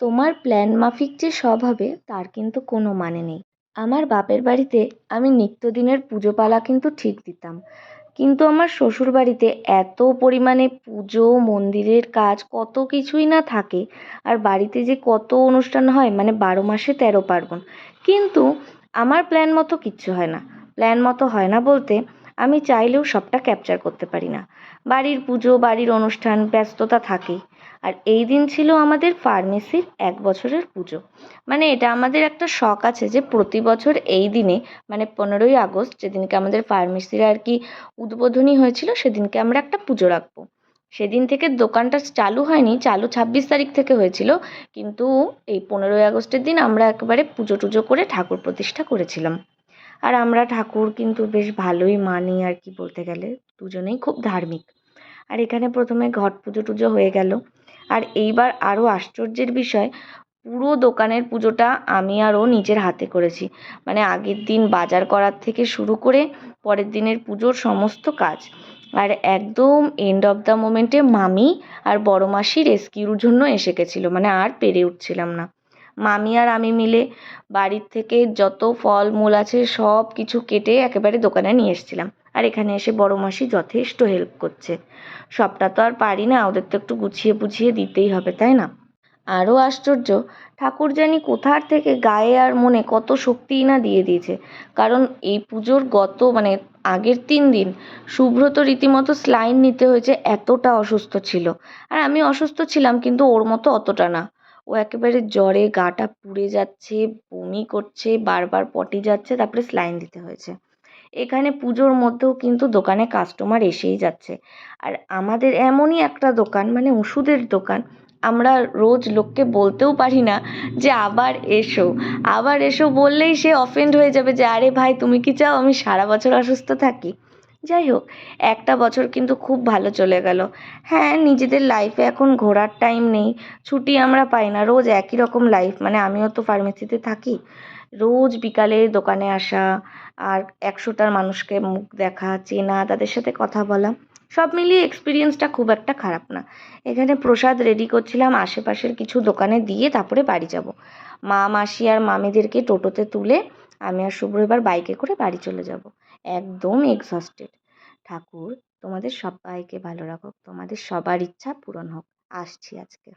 তোমার প্ল্যান মাফিক যে সব হবে তার কিন্তু কোনো মানে নেই। আমার বাপের বাড়িতে আমি নিত্যদিনের পুজো পালা কিন্তু ঠিক দিতাম, কিন্তু আমার শ্বশুর বাড়িতে এত পরিমাণে পুজো, মন্দিরের কাজ, কত কিছুই না থাকে। আর বাড়িতে যে কত অনুষ্ঠান হয়, মানে 12 মাসে 13 পার্বণ। কিন্তু আমার প্ল্যান মতো কিচ্ছু হয় না। প্ল্যান মতো হয় না বলতে, আমি চাইলেও সবটা ক্যাপচার করতে পারি না। বাড়ির পুজো, বাড়ির অনুষ্ঠান, ব্যস্ততা থাকেই। আর এই দিন ছিল আমাদের ফার্মেসির 1 বছরের পুজো। মানে এটা আমাদের একটা শখ আছে যে প্রতি বছর এই দিনে, মানে 15ই আগস্ট, যেদিনকে আমাদের ফার্মেসির আর কি উদ্বোধনী হয়েছিল, সেদিনকে আমরা একটা পুজো রাখবো। সেদিন থেকে দোকানটা চালু হয়নি, চালু 26 তারিখ থেকে হয়েছিল। কিন্তু এই 15ই আগস্টের দিন আমরা একেবারে পুজো টুজো করে ঠাকুর প্রতিষ্ঠা করেছিলাম। আর আমরা ঠাকুর কিন্তু বেশ ভালোই মানি আর কি, বলতে গেলে দুজনেই খুব ধার্মিক। আর এখানে প্রথমে ঘট পুজো টুজো হয়ে গেল। আর এইবার আরও আশ্চর্যের বিষয়, পুরো দোকানের পুজোটা আমি আর ও নিজের হাতে করেছি। মানে আগের দিন বাজার করার থেকে শুরু করে পরের দিনের পুজোর সমস্ত কাজ। আর একদম এন্ড অফ দ্য মোমেন্টে মামি আর বড় মাসি রেস্কিউর জন্য এসে গেছিলো, মানে আর পেরে উঠছিলাম না। মামি আর আমি মিলে বাড়ির থেকে যত ফল মূল আছে সব কিছু কেটে একেবারে দোকানে নিয়ে এসেছিলাম। আর এখানে এসে বড় মাসি যথেষ্ট হেল্প করছে। সবটা তো আর পারি না, ওদের তো একটু গুছিয়ে বুঝিয়ে দিতেই হবে, তাই না? আরও আশ্চর্য, ঠাকুর জানি কোথার থেকে গায়ে আর মনে কত শক্তিই না দিয়ে দিয়েছে। কারণ এই পুজোর মানে আগের 3 দিন সুব্রত রীতিমতো স্লাইন নিতে হয়েছে, এতটা অসুস্থ ছিল। আর আমি অসুস্থ ছিলাম, কিন্তু ওর মতো অতটা না। ও একেবারে জ্বরে গাটা পুড়ে যাচ্ছে, বমি করছে, বারবার পটি যাচ্ছে, তারপরে স্লাইন দিতে হয়েছে। এখানে পুজোর মধ্যেও কিন্তু দোকানে কাস্টমার এসেই যাচ্ছে। আর আমাদের এমনই একটা দোকান, মানে ওষুধের দোকান, আমরা রোজ লোককে বলতেও পারি না যে আবার এসো। আবার এসো বললেই সে অফেন্ড হয়ে যাবে যে আরে ভাই, তুমি কি চাও আমি সারা বছর অসুস্থ থাকি? যাই হোক, একটা বছর কিন্তু খুব ভালো চলে গেল। হ্যাঁ, নিজেদের লাইফে এখন ঘোরার টাইম নেই, ছুটি আমরা পাই না, রোজ একই রকম লাইফ। মানে আমিও তো ফার্মেসিতে থাকি, রোজ বিকালে দোকানে আসা, আর 100টার মানুষকে মুখ দেখা, চেনা, তাদের সাথে কথা বলা, সব মিলিয়ে এক্সপিরিয়েন্সটা খুব একটা খারাপ না। এখানে প্রসাদ রেডি করছিলাম, আশেপাশের কিছু দোকানে দিয়ে তারপরে বাড়ি যাব। মা, মাসি আর মামিদেরকে টোটোতে তুলে আমি আর শুভ্র এবার বাইকে করে বাড়ি চলে যাব। একদম এক্সহস্টেড। ঠাকুর তোমাদের সবাইকে ভালো রাখুক, তোমাদের সবার ইচ্ছা পূরণ হোক। আসছি আজকে।